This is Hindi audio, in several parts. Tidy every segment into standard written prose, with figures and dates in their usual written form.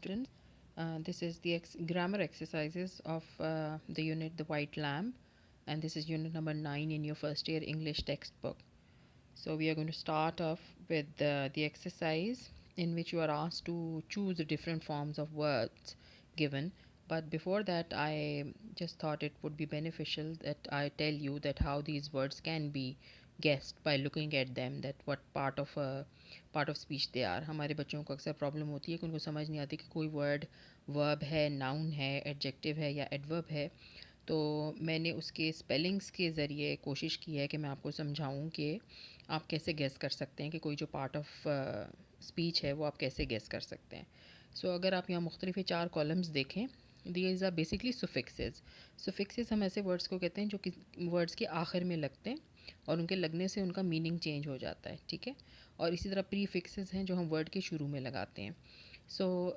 students. This is the grammar exercises of the unit The White Lamb, and this is unit number 9 in your first year English textbook. So, we are going to start off with the exercise in which you are asked to choose the different forms of words given. But before that, I just thought it would be beneficial that I tell you that how these words can be guessed by looking at them, that what part of speech they are. हमारे बच्चों को अक्सर प्रॉब्लम होती है कि उनको समझ नहीं आती कि कोई वर्ड वर्ब है, नाउन है, एडजेक्टिव है या एडवर्ब है. तो मैंने उसके स्पेलिंग्स के ज़रिए कोशिश की है कि मैं आपको समझाऊं कि आप कैसे गेस कर सकते हैं कि कोई जो पार्ट ऑफ स्पीच है वो आप कैसे गेस कर सकते हैं. सो अगर आप यहाँ मुख्तलिफ 4 कॉलम्स देखें, दीज आर बेसिकली सुफिक्सेस. सुफिक्सेस हम ऐसे वर्ड्स को कहते हैं जो कि वर्ड्स के आखिर में लगते हैं और उनके लगने से उनका मीनिंग चेंज हो जाता है, ठीक है. और इसी तरह प्रीफिक्सेस हैं जो हम वर्ड के शुरू में लगाते हैं. सो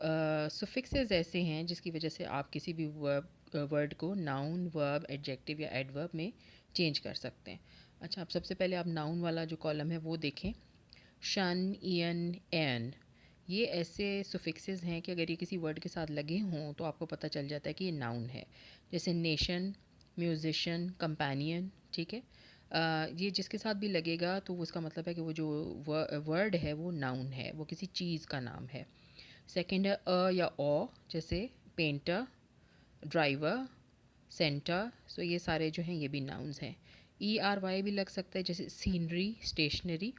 सुफिक्सेस ऐसे हैं जिसकी वजह से आप किसी भी वर्ड को नाउन, वर्ब, एडजेक्टिव या एडवर्ब में चेंज कर सकते हैं. अच्छा, अब सबसे पहले आप नाउन वाला जो कॉलम है वो देखें. शन, ईयन, एन, ये ऐसे सुफिक्सेस हैं कि अगर ये किसी वर्ड के साथ लगे हों तो आपको पता चल जाता है कि ये नाउन है. जैसे नेशन, म्यूजिशियन, कंपेनियन, ठीक है. ये जिसके साथ भी लगेगा तो उसका मतलब है कि वो जो वर्ड है वो नाउन है, वो किसी चीज़ का नाम है. सेकंड है अ या ओ, जैसे पेंटर, ड्राइवर, सेंटर. सो ये सारे जो हैं ये भी नाउन्स हैं. ई आर वाई भी लग सकता है, जैसे सीनरी, स्टेशनरी.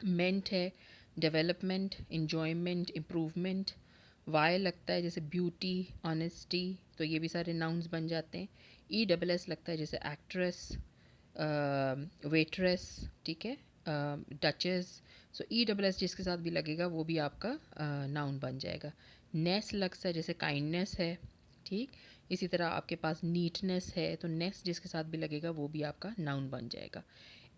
मेंट है डेवलपमेंट, इन्जॉयमेंट, इम्प्रूवमेंट. वाई लगता है जैसे ब्यूटी, ऑनेस्टी, तो ये भी सारे नाउन्स बन जाते हैं. ई डबल एस लगता है जैसे एक्ट्रेस, वेट्रेस, ठीक है, डचेस. सो ई डबल एस जिसके साथ भी लगेगा वो भी आपका नाउन बन जाएगा. नेस लगता है जैसे काइंडनेस है, ठीक. इसी तरह आपके पास नीटनेस है तो नेस जिसके साथ भी लगेगा वो भी आपका नाउन बन जाएगा.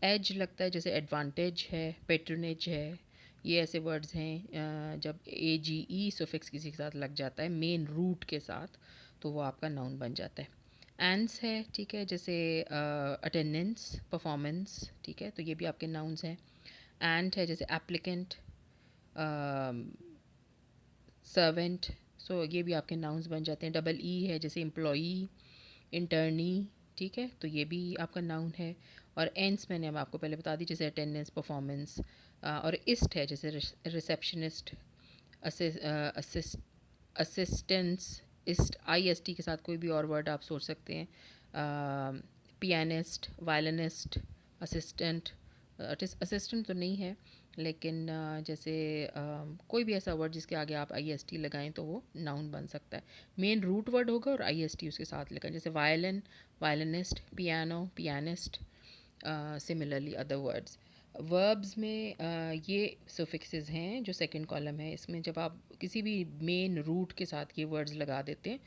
एज लगता है जैसे एडवांटेज है, पेट्रोनेज है. ये ऐसे वर्ड्स हैं जब ए जी ई सुफिक्स किसी के साथ लग जाता है मेन रूट के साथ तो वो आपका नाउन बन जाता है. एंस है, ठीक है, जैसे अटेंडेंस, परफॉर्मेंस, ठीक है, तो ये भी आपके नाउन्स हैं. एंट है जैसे एप्लीकेंट, सर्वेंट. सो ये भी आपके नाउन्स बन जाते हैं. डबल ई है जैसे एम्प्लॉई, इंटर्नी, ठीक है, तो ये भी आपका नाउन है. और एंस मैंने अब आपको पहले बता दी जैसे अटेंडेंस, परफॉर्मेंस. और इस्ट है जैसे receptionist, assistance. East I S T के साथ कोई भी और वर्ड आप सोच सकते हैं. Pianist, violinist, assistant. असिस्टेंट तो नहीं है लेकिन जैसे कोई भी ऐसा वर्ड जिसके आगे आप आई एस टी लगाएं तो वो नाउन बन सकता है. मेन रूट वर्ड होगा और आई एस टी उसके साथ लगाएं, जैसे violin, violinist, piano, pianist. Similarly other words. Verbs में ये सुफिक्सेस हैं जो सेकंड कॉलम है, इसमें जब आप किसी भी मेन रूट के साथ ये वर्ड्स लगा देते हैं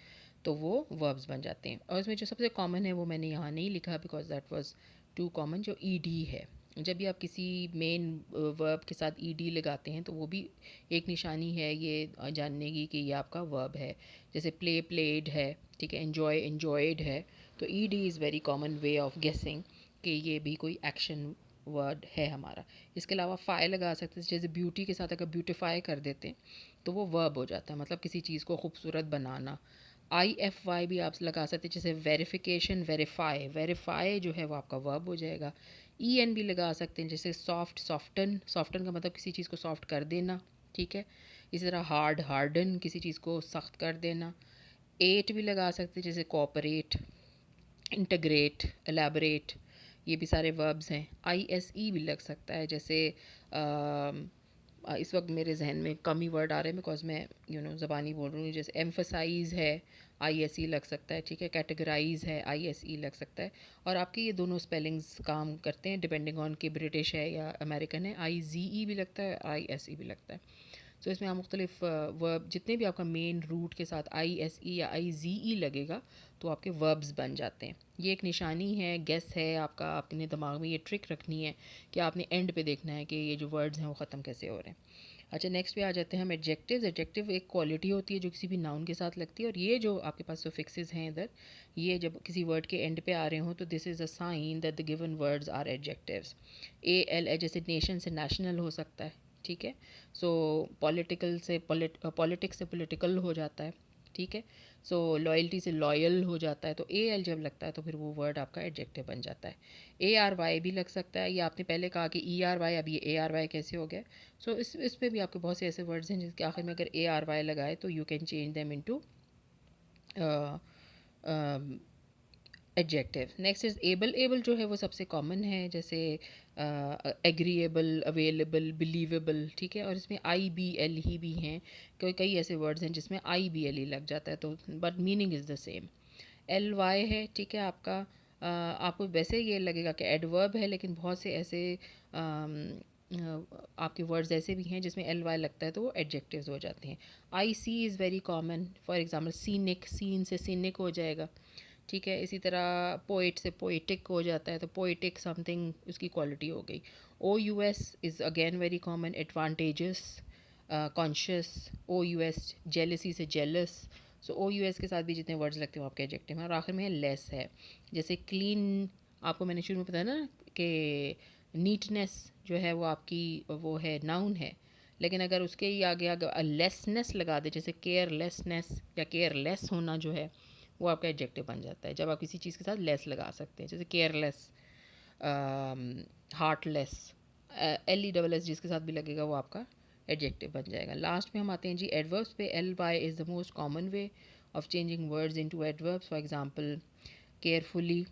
तो वो वर्ब्स बन जाते हैं. और इसमें जो सबसे कॉमन है वो मैंने यहाँ नहीं लिखा because that was too common, जो ई डी है. जब भी आप किसी मेन वर्ब के साथ ई डी लगाते हैं तो वो भी एक निशानी है ये जानने की कि ये आपका वर्ब है. जैसे प्ले, प्लेड है, ठीक है, एन्जॉय, एन्जॉयड है. तो E D is very common way of गेसिंग कि ये भी कोई एक्शन वर्ड है हमारा. इसके अलावा फाई लगा सकते हैं, जैसे ब्यूटी के साथ अगर ब्यूटिफाई कर देते हैं तो वो वर्ब हो जाता है, मतलब किसी चीज़ को खूबसूरत बनाना. आई एफ वाई भी आप लगा सकते हैं, जैसे वेरिफिकेशन, वेरीफाई. वेरीफाई जो है वो आपका वर्ब हो जाएगा. ई एन भी लगा सकते हैं, जैसे सॉफ्ट, सॉफ्टन. सॉफ्टन का मतलब किसी चीज़ को सॉफ्ट कर देना, ठीक है. इसी तरह हार्ड, हार्डन, किसी चीज़ को सख्त कर देना. एट भी लगा सकते हैं, जैसे कोऑपरेट, इंटीग्रेट, एलैबोरेट. ये भी सारे वर्ब्स हैं. आई एस ई भी लग सकता है, जैसे इस वक्त मेरे जहन में कम ही वर्ड आ रहे हैं बिकॉज मैं ज़बानी बोल रही हूँ. जैसे एम्फसाइज़ है, आई एस ई लग सकता है, ठीक है. कैटेगराइज है, आई एस ई लग सकता है. और आपके ये दोनों स्पेलिंग्स काम करते हैं डिपेंडिंग ऑन कि ब्रिटिश है या अमेरिकन है. आई जी ई भी लगता है, आई एस ई भी लगता है. सो इसमें आप मुख्तलिफ वर्ब जितने भी आपका मेन रूट के साथ आई एस ई या आई जी ई लगेगा तो आपके वर्ब्स बन जाते हैं. ये एक निशानी है, गेस है आपका. आपने दिमाग में ये ट्रिक रखनी है कि आपने एंड पे देखना है कि ये जो वर्ड्स हैं वो ख़त्म कैसे हो रहे हैं. अच्छा, नेक्स्ट पे आ जाते हैं हम एडजेक्टिव्स. एडजेक्टिव एक क्वालिटी होती है जो किसी भी नाउन के साथ लगती है. और ये जो आपके पास सुफिक्सेस हैं इधर, ये जब किसी वर्ड के एंड पे आ रहे हों तो this is a sign that the given words are adjectives. A L A, जैसे नेशन से नेशनल हो सकता है, ठीक है। सो पॉलिटिक्स से पॉलिटिकल हो जाता है, ठीक है। सो लॉयल्टी से लॉयल हो जाता है। तो ए एल जब लगता है तो फिर वो वर्ड आपका एडजेक्टिव बन जाता है। ए आर वाई भी लग सकता है, ये आपने पहले कहा कि ई आर वाई, अब ये ए आर वाई कैसे हो गया। सो इस पे भी आपके बहुत से ऐसे वर्ड्स हैं जिसके आखिर में अगर ए आर वाई लगाए तो you can change them into adjective. Next is able. Able जो है वो सबसे कॉमन है, जैसे एग्रीएबल, अवेलेबल, बिलीवेबल, ठीक है। और इसमें आई बी एल ही भी हैं, कोई कई ऐसे वर्ड्स हैं जिसमें आई बी एल ही लग जाता है, तो but meaning is the same. L Y है, ठीक है आपका। आपको वैसे ये लगेगा कि एडवर्ब है, लेकिन बहुत से ऐसे आपके वर्ड्स ऐसे भी हैं जिसमें एल वाई लगता है तो वो एडजेक्टिव्स हो जाते हैं। I C is very common, for example scenic, scene से सीनिक हो जाएगा, ठीक है। इसी तरह पोइट से पोइटिक हो जाता है, तो पोइटिक समथिंग उसकी क्वालिटी हो गई। O U S is again very common, advantageous, conscious. O U S, jealousy से jealous. So O U S के साथ भी जितने वर्ड्स लगते हैं वो आपके एडजेक्टिव हैं। और आखिर में लेस है, जैसे क्लीन, आपको मैंने शुरू में बताया ना कि नीटनेस जो है वो आपकी वो है, नाउन है, लेकिन अगर उसके ही आगे अगर लेसनेस लगा दे, जैसे केयरलेसनेस या केयरलेस होना जो है, वो आपका एडजेक्टिव बन जाता है जब आप किसी चीज़ के साथ लेस लगा सकते हैं, जैसे careless, heartless. L E double S जिसके साथ भी लगेगा वो आपका एडजेक्टिव बन जाएगा। लास्ट में हम आते हैं जी एडवर्ब्स पे। L Y is the most common way of changing words into adverbs. For example carefully,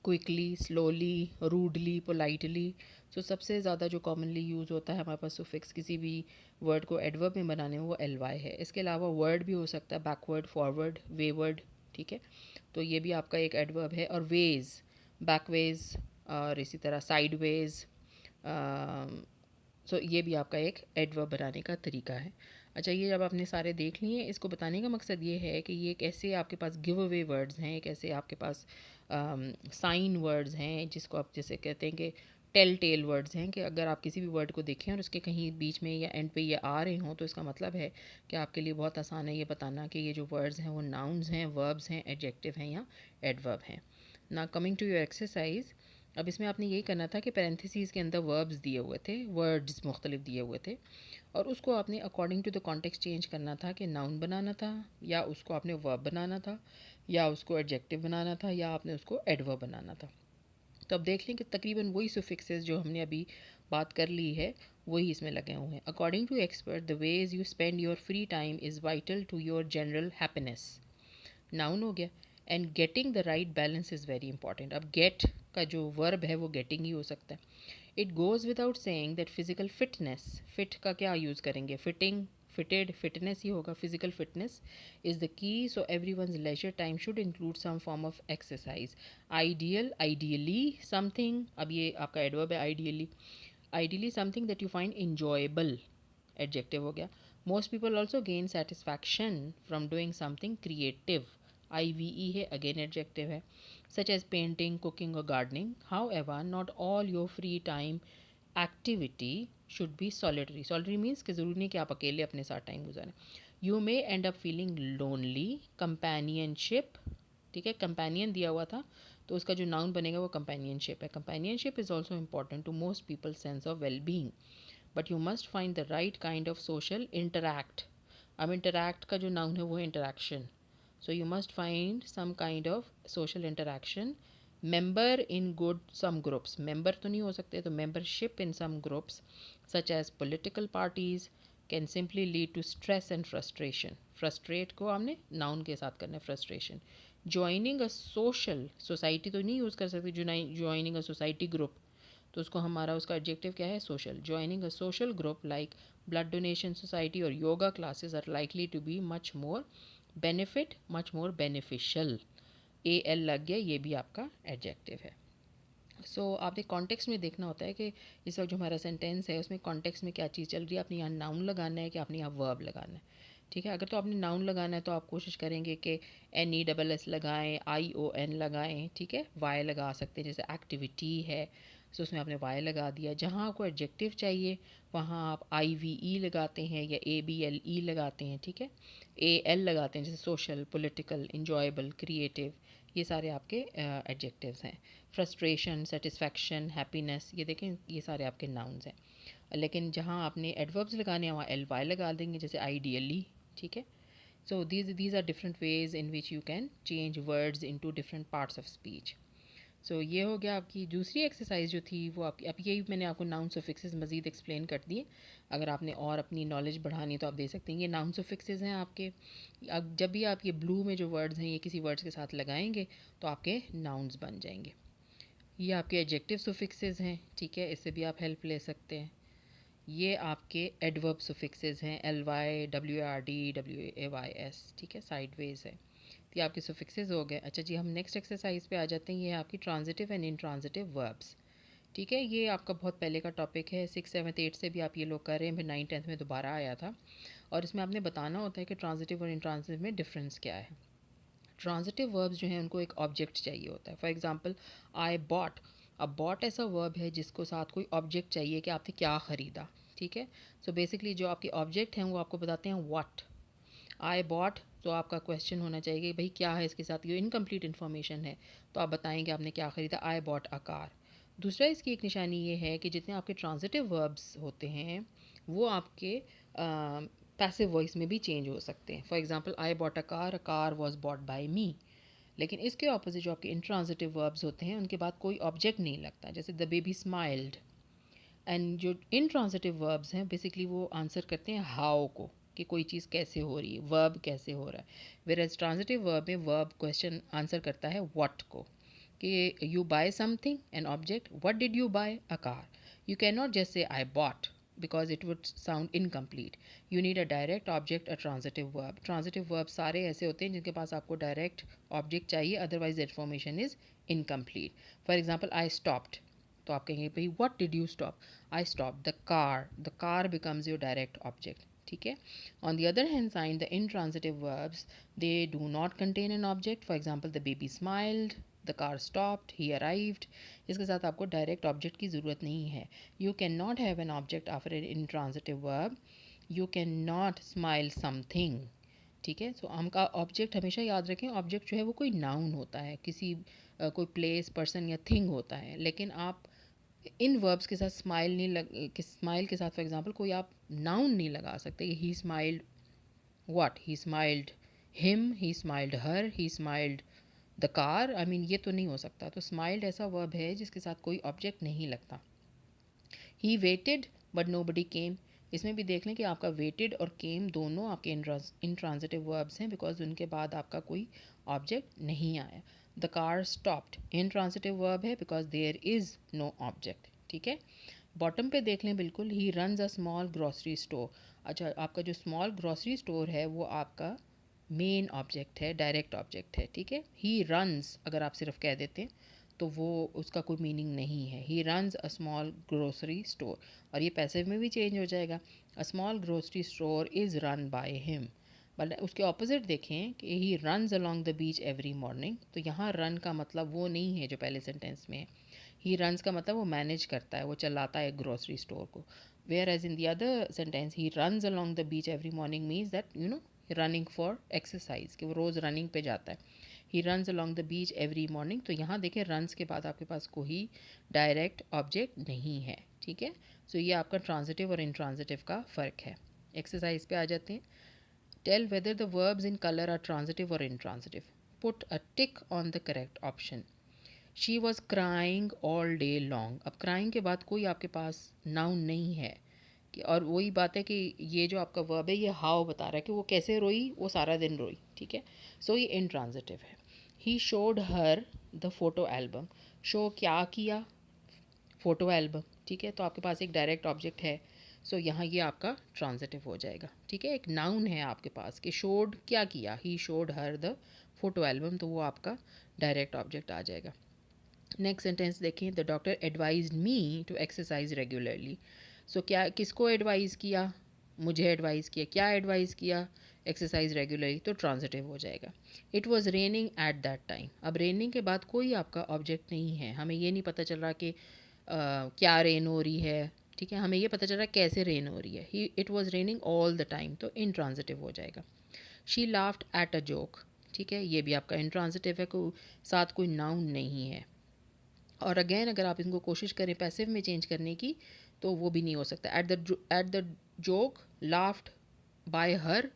quickly, slowly, rudely, politely. So सबसे ज़्यादा जो कॉमनली यूज़ होता है हमारे पास सुफिक्स किसी भी वर्ड को एडवर्ब में बनाने में, वो एल वाई है। इसके अलावा वर्ड भी हो सकता है, बैकवर्ड, फॉरवर्ड, वेवर्ड, ठीक है। तो ये भी आपका एक एडवर्ब है। और वेज, बैकवेज, और इसी तरह साइडवेज, सो ये भी आपका एक एडवर्ब बनाने का तरीका है। अच्छा, ये जब आपने सारे देख लिए, इसको बताने का मकसद ये है कि ये कैसे आपके पास गिव अवे वर्ड्स हैं, कैसे आपके पास साइन वर्ड्स हैं, जिसको आप जैसे कहते हैं कि टेल टेल वर्ड्स हैं, कि अगर आप किसी भी वर्ड को देखें और उसके कहीं बीच में या एंड पे ये आ रहे हों तो इसका मतलब है कि आपके लिए बहुत आसान है ये बताना कि ये जो वर्ड्स हैं वो नाउन्स हैं, वर्ब्स हैं, एडजेक्टिव हैं या एडवर्ब हैं। ना कमिंग टू योर एक्सरसाइज, अब इसमें आपने यही करना था कि पैरेंथेसिस के अंदर वर्ब्स दिए हुए थे, वर्ड्स मुख्तलिफ दिए हुए थे, और उसको आपने according to the context change करना था कि नाउन बनाना था, या उसको आपने वर्ब बनाना था, या उसको एडजेक्टिव बनाना था, या आपने उसको एडवर्ब बनाना था। तो अब देख लें कि तकरीबन वही सुफिक्सेस जो हमने अभी बात कर ली है वही इसमें लगे हुए हैं। According to expert, the ways you spend your free time is vital to your general happiness. Noun हो गया। And getting the right balance is very important. अब गेट का जो वर्ब है वो गेटिंग ही हो सकता है। It goes without saying that physical fitness, fit का क्या यूज़ करेंगे, फिटिंग, फिटेड, फिटनेस ही होगा। Physical fitness is the key, so every one's leisure time should include some form of exercise. Ideal, ideally something, अब ये आपका एडवर्ब है ideally. Ideally something that you find enjoyable, adjective हो गया। Most people also gain satisfaction from doing something creative, I V E है, अगेन एडजेक्टिव है। सच एज पेंटिंग, कुकिंग और gardening. However not all your free time activity should be solitary. Solitary means कि ज़रूरी नहीं कि आप अकेले अपने साथ टाइम गुजारें। You may end up feeling lonely. Companionship, ठीक है, कंपेनियन दिया हुआ था तो उसका जो नाउन बनेगा वो कंपेनियनशिप है। Companionship is also important to most people sense of well being, but you must find the right kind of social interact. अब इंटरैक्ट का जो नाउन है वो है interaction, so you must find some kind of social interaction. Member in good some groups, member तो नहीं हो सकते, तो membership in some groups such as political parties can simply lead to stress and frustration. Frustrate को हमने noun के साथ करना है, frustration. Joining a social society तो नहीं यूज़ कर सकते, joining a society group, तो उसको हमारा उसका एडजेक्टिव क्या है, social. Joining a social group like blood donation society और yoga classes are likely to be much more benefit, much more beneficial. A L लग गया, ये भी आपका एडजेक्टिव है। आपने कॉन्टेक्स्ट में देखना होता है कि इस वक्त जो हमारा सेंटेंस है उसमें कॉन्टेक्स्ट में क्या चीज़ चल रही है, आपने यहाँ नाउन लगाना है कि आपने यहाँ वर्ब लगाना है, ठीक है। अगर तो आपने नाउन लगाना है तो आप कोशिश करेंगे कि एन ई डबल एस लगाएँ, आई ओ एन लगाएँ, ठीक है। वाई लगा सकते हैं, जैसे एक्टिविटी है, सो उसमें आपने वाई लगा दिया। जहाँ आपको एडजेक्टिव चाहिए वहाँ आप आई वी ई लगाते हैं या ए बी एल ई लगाते हैं, ठीक है। ए एल लगाते हैं, जैसे सोशल, पॉलिटिकल, इंजॉयबल, क्रिएटिव, ये सारे आपके एडजेक्टिव्स हैं। फ्रस्ट्रेशन, सेटिस्फैक्शन, हैप्पीनेस, ये देखें ये सारे आपके नाउन्स हैं। लेकिन जहाँ आपने एडवर्ब्स लगाने हैं वहाँ एल वाई लगा देंगे, जैसे आइडियली, ठीक है। So these are different ways in which you can change words into different parts of speech. So ये हो गया आपकी दूसरी एक्सरसाइज जो थी वो आपकी। अब यही मैंने आपको नाउन सफिक्सेस मज़ीद एक्सप्लेन कर दिए। अगर आपने और अपनी नॉलेज बढ़ानी तो आप देख सकते हैं। ये नाउन सफिक्सेस हैं आपके। अब जब भी आप ये ब्लू में जो वर्ड्स हैं ये किसी वर्ड्स के साथ लगाएंगे तो आपके नाउन्स बन जाएंगे। ये आपके एडजेक्टिव सफिक्सेस हैं, ठीक है, इससे भी आप हेल्प ले सकते हैं। ये आपके एडवर्ब सुफिक्सेस हैं, L Y, W R D, W A Y S, ठीक है, साइडवेज है। तो ये आपके सुफिक्सेस हो गए। अच्छा जी, हम नेक्स्ट एक्सरसाइज पे आ जाते हैं। ये है आपकी ट्रांजिटिव एंड इंट्रांजिटिव वर्ब्स, ठीक है। ये आपका बहुत पहले का टॉपिक है, 6, 7, 8 से भी आप ये लोग कर रहे हैं, फिर 9, 10 में दोबारा आया था। और इसमें आपने बताना होता है कि ट्रांजिटिव और इंट्रांजिटिव में डिफरेंस क्या है। ट्रांजिटिव वर्ब्स जो हैं उनको एक ऑब्जेक्ट चाहिए होता है। For example I bot. अब बॉट ऐसा वर्ब है जिसको साथ कोई ऑब्जेक्ट चाहिए कि आपने क्या ख़रीदा, ठीक है। सो बेसिकली जो आपके ऑब्जेक्ट हैं वो आपको बताते हैं व्हाट। आई बॉट, तो आपका क्वेश्चन होना चाहिए कि भाई क्या है इसके साथ, ये इनकम्प्लीट इन्फॉर्मेशन है तो आप बताएंगे आपने क्या ख़रीदा, आई बॉट अ कार। दूसरा इसकी एक निशानी ये है कि जितने आपके ट्रांजिटिव वर्ब्स होते हैं वो आपके पैसिव वॉइस में भी चेंज हो सकते हैं। For example I bought a car was bought by me. लेकिन इसके ऑपोजिट जो आपके इंट्रांजिटिव वर्ब्स होते हैं उनके बाद कोई ऑब्जेक्ट नहीं लगता, जैसे द बेबी स्माइल्ड। एंड जो इंट्रांजिटिव वर्ब्स हैं बेसिकली वो आंसर करते हैं हाउ को, कि कोई चीज़ कैसे हो रही है, वर्ब कैसे हो रहा है। वेयरएज ट्रांजिटिव वर्ब में वर्ब क्वेश्चन आंसर करता है व्हाट को, कि you buy something an object, what did you buy a car. You can not just say I bought because it would sound incomplete. You need a direct object, a transitive verb. Transitive verb सारे ऐसे होते हैं जिनके पास आपको direct object चाहिए, otherwise the information is incomplete. For example, I stopped. तो आप कहेंगे भाई what did you stop? I stopped the car. The car becomes your direct object. ठीक है। On the other hand side, the intransitive verbs, they do not contain an object. For example, the baby smiled, the car stopped, he arrived. इसके साथ आपको डायरेक्ट ऑब्जेक्ट की ज़रूरत नहीं है। You can not have an object after an intransitive verb. You can not smile something, ठीक है। सो हमका ऑब्जेक्ट हमेशा याद रखें, ऑब्जेक्ट जो है वो कोई नाउन होता है, किसी कोई प्लेस, पर्सन या थिंग होता है। लेकिन आप इन वर्ब्स के साथ स्माइल नहीं स्माइल के साथ फॉर एग्जांपल कोई आप नाउन नहीं लगा सकते। ही smiled what, he smiled him, he smiled her, he smiled the car. I mean ये तो नहीं हो सकता। तो स्माइल्ड ऐसा वर्ब है जिसके साथ कोई ऑब्जेक्ट नहीं लगता। ही वेटेड बट नो बडी केम। इसमें भी देख लें कि आपका वेटेड और केम दोनों आपके इंट्रांजिटिव वर्ब्स हैं, बिकॉज उनके बाद आपका कोई ऑब्जेक्ट नहीं आया। The car stopped intransitive verb है because there is no object, ठीक है। बॉटम पे देख लें, बिल्कुल ही runs a small grocery store. अच्छा, आपका जो स्मॉल ग्रॉसरी स्टोर है वो आपका मेन ऑब्जेक्ट है, डायरेक्ट ऑब्जेक्ट है, ठीक है। ही रन्स अगर आप सिर्फ कह देते हैं तो वो उसका कोई मीनिंग नहीं है। He runs a small grocery store, और ये पैसिव में भी चेंज हो जाएगा। A small grocery store is run by him. But उसके ऑपोजिट देखें कि ही runs along the beach every morning, तो यहाँ रन का मतलब वो नहीं है जो पहले सेंटेंस में है। ही रन्स का मतलब वो मैनेज करता है, वो चलाता है ग्रोसरी स्टोर को। Whereas in the other sentence he runs along the beach every morning means that running for exercise, कि वो रोज़ रनिंग पे जाता है। He runs along the beach every morning, तो यहाँ देखें रन्स के बाद आपके पास कोई डायरेक्ट ऑब्जेक्ट नहीं है, ठीक है। सो ये आपका ट्रांजिटिव और इंट्रांजिटिव का फ़र्क है। एक्सरसाइज पे आ जाते हैं। Tell whether the verbs in colour are transitive और intransitive. Put a tick on the correct option. She was crying all day long. अब क्राइंग के बाद कोई आपके पास नाउन नहीं है, कि और वही बात है कि ये जो आपका वर्ब है ये हाउ बता रहा है कि वो कैसे रोई, वो सारा दिन रोई, ठीक है। सो ये इंट्रांजिटिव है। ही showed her the photo album. Show क्या किया, फ़ोटो एल्बम, ठीक है। तो आपके पास एक डायरेक्ट ऑब्जेक्ट है, सो यहाँ ये आपका ट्रांजिटिव हो जाएगा, ठीक है। एक नाउन है आपके पास कि शोड क्या किया, he showed her the photo album, तो वो आपका डायरेक्ट ऑब्जेक्ट आ जाएगा। नेक्स्ट सेंटेंस देखें, the doctor advise me to exercise regularly. So क्या किसको एडवाइज़ किया, मुझे एडवाइज़ किया, क्या एडवाइज़ किया, एक्सरसाइज रेगुलरली, तो ट्रांजिटिव हो जाएगा। It was raining at that time. अब रेनिंग के बाद कोई आपका ऑब्जेक्ट नहीं है, हमें ये नहीं पता चल रहा कि क्या रेन हो रही है, ठीक है, हमें ये पता चल रहा है कैसे रेन हो रही है। He it was raining all the time, तो इंट्रांजिटिव हो जाएगा। She laughed at a joke, ठीक है, ये भी आपका इंट्रांजिटिव है, साथ कोई नाउन नहीं है। और अगेन अगर आप इनको कोशिश करें पैसिव में चेंज करने की तो वो भी नहीं हो सकता। At the joke laughed by her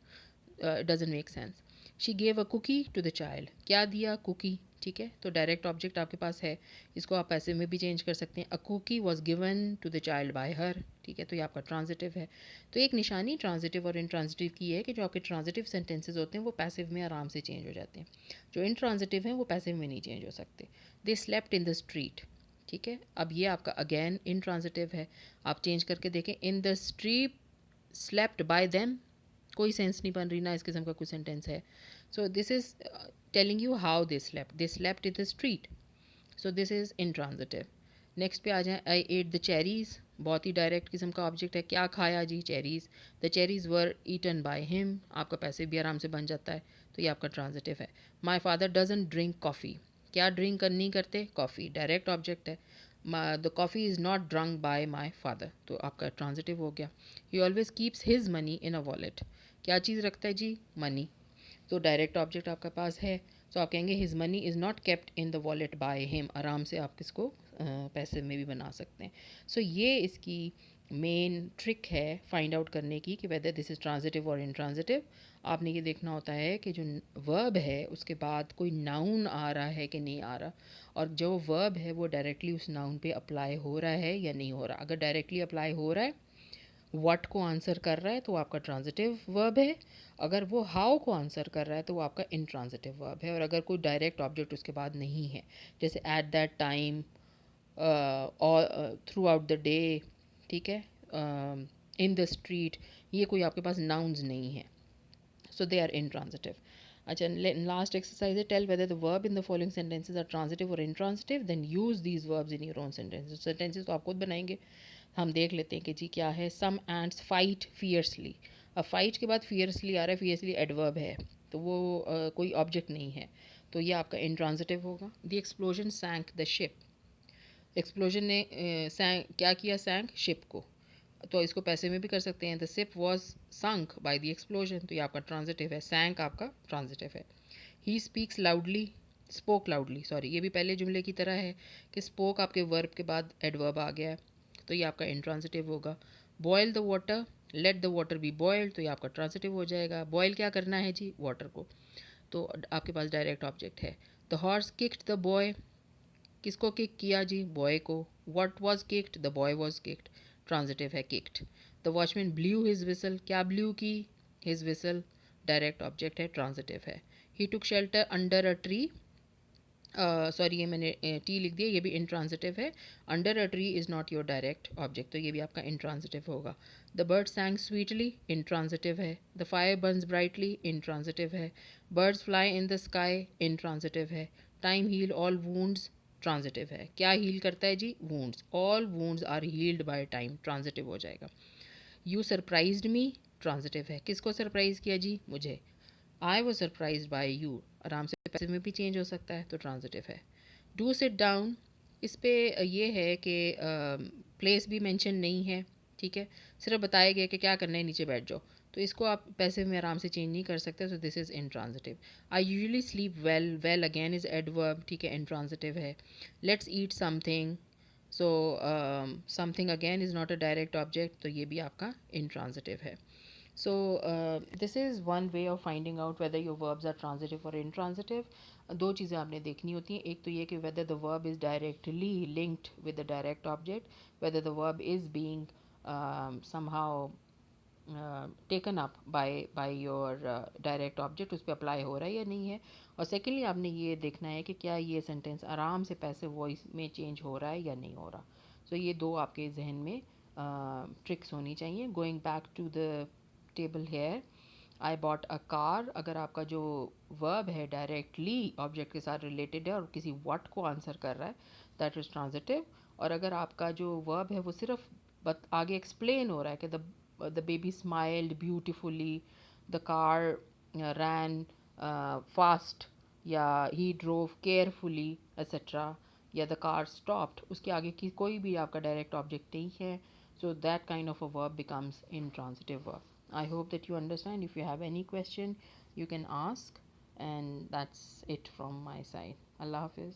doesn't make sense. She gave a cookie to the child, क्या दिया, कुकी, ठीक है, तो डायरेक्ट ऑब्जेक्ट आपके पास है, इसको आप पैसिव में भी चेंज कर सकते हैं। A cookie was given to the child by her, ठीक है, तो ये आपका ट्रांजिटिव है। तो एक निशानी ट्रांजिटिव और इंट्रांजिटिव की है कि जो आपके ट्रांजिटिव सेंटेंसेज होते हैं वो पैसिव में आराम से चेंज हो जाते हैं, जो इंट्रांजिटिव हैं वो पैसिव में नहीं चेंज हो सकते। दे स्लेप्ट इन द स्ट्रीट, ठीक है, अब ये आपका अगेन इंट्रांजिटिव है, आप चेंज करके देखें। In the street slept bye them, कोई सेंस नहीं बन रही ना इस किस्म का कोई सेंटेंस है। So this is telling you how they slept in the street, so this is intransitive. Next पे आ जाए, आई एट द चेरीज, बहुत ही डायरेक्ट किस्म का ऑब्जेक्ट है, क्या खाया जी, cherries. The cherries were eaten by him, आपका पैसिव भी आराम से बन जाता है, तो ये आपका ट्रांजिटिव है। My father doesn't drink coffee, क्या ड्रिंक नहीं करते, कॉफ़ी, डायरेक्ट ऑब्जेक्ट है। The coffee is not drunk by my father, तो आपका ट्रांजिटिव हो गया। ही always keeps his money in a wallet, क्या चीज़ रखता है जी, मनी, तो डायरेक्ट ऑब्जेक्ट आपके पास है, तो आप कहेंगे his money is not kept in the wallet by him, आराम से आप इसको पैसे में भी बना सकते हैं। सो ये इसकी मेन ट्रिक है फाइंड आउट करने की कि वेदर दिस इज़ ट्रांजिटिव और इनट्रांजिटिव। आपने ये देखना होता है कि जो वर्ब है उसके बाद कोई नाउन आ रहा है कि नहीं आ रहा, और जो वर्ब है वो डायरेक्टली उस नाउन पे अप्लाई हो रहा है या नहीं हो रहा। अगर डायरेक्टली अप्लाई हो रहा है, व्हाट को आंसर कर रहा है, तो आपका ट्रांजिटिव वर्ब है। अगर वो हाउ को आंसर कर रहा है तो वो आपका इंट्रांजिटिव वर्ब है। और अगर कोई डायरेक्ट ऑब्जेक्ट उसके बाद नहीं है, जैसे एट दैट टाइम और थ्रू आउट द डे, ठीक है, इन द स्ट्रीट, ये कोई आपके पास नाउन्स नहीं है, सो दे आर इंट्रांजिटिव। अच्छा, लास्ट एक्सरसाइज है, tell whether the verb in the following sentences are transitive और intransitive, then use these verbs in your own sentences. Sentences तो आप खुद बनाएंगे, हम देख लेते हैं कि जी क्या है। सम एंड्स फाइट फियर्सली, अब फाइट के बाद फियर्सली आ रहा है, फियर्सली एडवर्ब है, तो वो कोई ऑब्जेक्ट नहीं है, तो ये आपका इंट्रांजिटिव होगा। The explosion sank the ship, explosion ने सैंक क्या किया, सैंक शिप को, तो इसको पैसे में भी कर सकते हैं। The ship was sunk by the explosion, तो ये आपका ट्रांजिटिव है, सैंक आपका ट्रांजिटिव है। He speaks loudly, spoke loudly, sorry, ये भी पहले जुमले की तरह है कि स्पोक आपके वर्ब के बाद एडवर्ब आ गया है, तो ये आपका इंट्रांजिटिव होगा। Boil the water, let the water be boiled, तो ये आपका ट्रांजिटिव हो जाएगा। बॉयल क्या करना है जी, वाटर को, तो आपके पास डायरेक्ट ऑब्जेक्ट है। The horse kicked the boy, किसको किक किया जी, बॉय को। What was kicked, the boy was kicked, transitive है kicked. The watchman blew his whistle, क्या ब्लू की, हिज विसल, डायरेक्ट ऑब्जेक्ट है, ट्रांजिटिव है। He took shelter under a tree, sorry ये मैंने टी लिख दिया, ये भी इंट्रांजिटिव है। Under a tree is not your direct object, तो ये भी आपका इंट्रांजिटिव होगा। The bird sang sweetly, intransitive है। The fire burns brightly, intransitive है। Birds fly in the sky, intransitive है। Time heal all wounds, transitive है, क्या हील करता है जी, wounds, all wounds are healed by time, transitive हो जाएगा। यू सरप्राइज्ड मी, ट्रांजिटिव है, किसको सरप्राइज किया जी, मुझे। I was surprise by you, आराम से पैसिव में भी चेंज हो सकता है, तो ट्रांजिटिव है। डू सिट डाउन, इस पे ये है कि प्लेस भी मेंशन नहीं है, ठीक है, सिर्फ बताया गया कि क्या करना है, नीचे बैठ जाओ, तो इसको आप पैसिव में आराम से चेंज नहीं कर सकते, so this is intransitive. I usually sleep well, well again is adverb, ठीक है, इंट्रांजिटिव है। Let's eat something, so something again is not a direct object, तो ये भी आपका इंट्रांजिटिव है। So this is one way of finding out whether your verbs are transitive or intransitive. दो चीज़ें आपने देखनी होती हैं, एक तो ये कि whether the verb is directly linked with the direct object, whether the verb is being somehow taken up by your direct object, उस पर अप्लाई हो रहा है या नहीं है। और सेकेंडली आपने ये देखना है कि क्या ये सेंटेंस आराम से पैसिव वॉइस में चेंज हो रहा है या नहीं हो रहा। सो ये दो आपके जहन में ट्रिक्स होनी चाहिए। Going back to the table here, I bought a car, अगर आपका जो वर्ब है डायरेक्टली ऑब्जेक्ट के साथ रिलेटेड है और किसी व्हाट को आंसर कर रहा है, दैट इज़ ट्रांजिटिव। और अगर आपका जो वर्ब है वो सिर्फ आगे एक्सप्लेन हो रहा है कि the baby smiled beautifully, the car ran fast, या ही ड्रोव केयरफुली, एक्सेट्रा, या द कार स्टॉप्ड, उसके आगे की कोई भी आपका डायरेक्ट ऑब्जेक्ट नहीं है, so that kind of a verb becomes intransitive verb. I hope that you understand. If you have any question, you can ask, and that's it from my side. Allah Hafiz.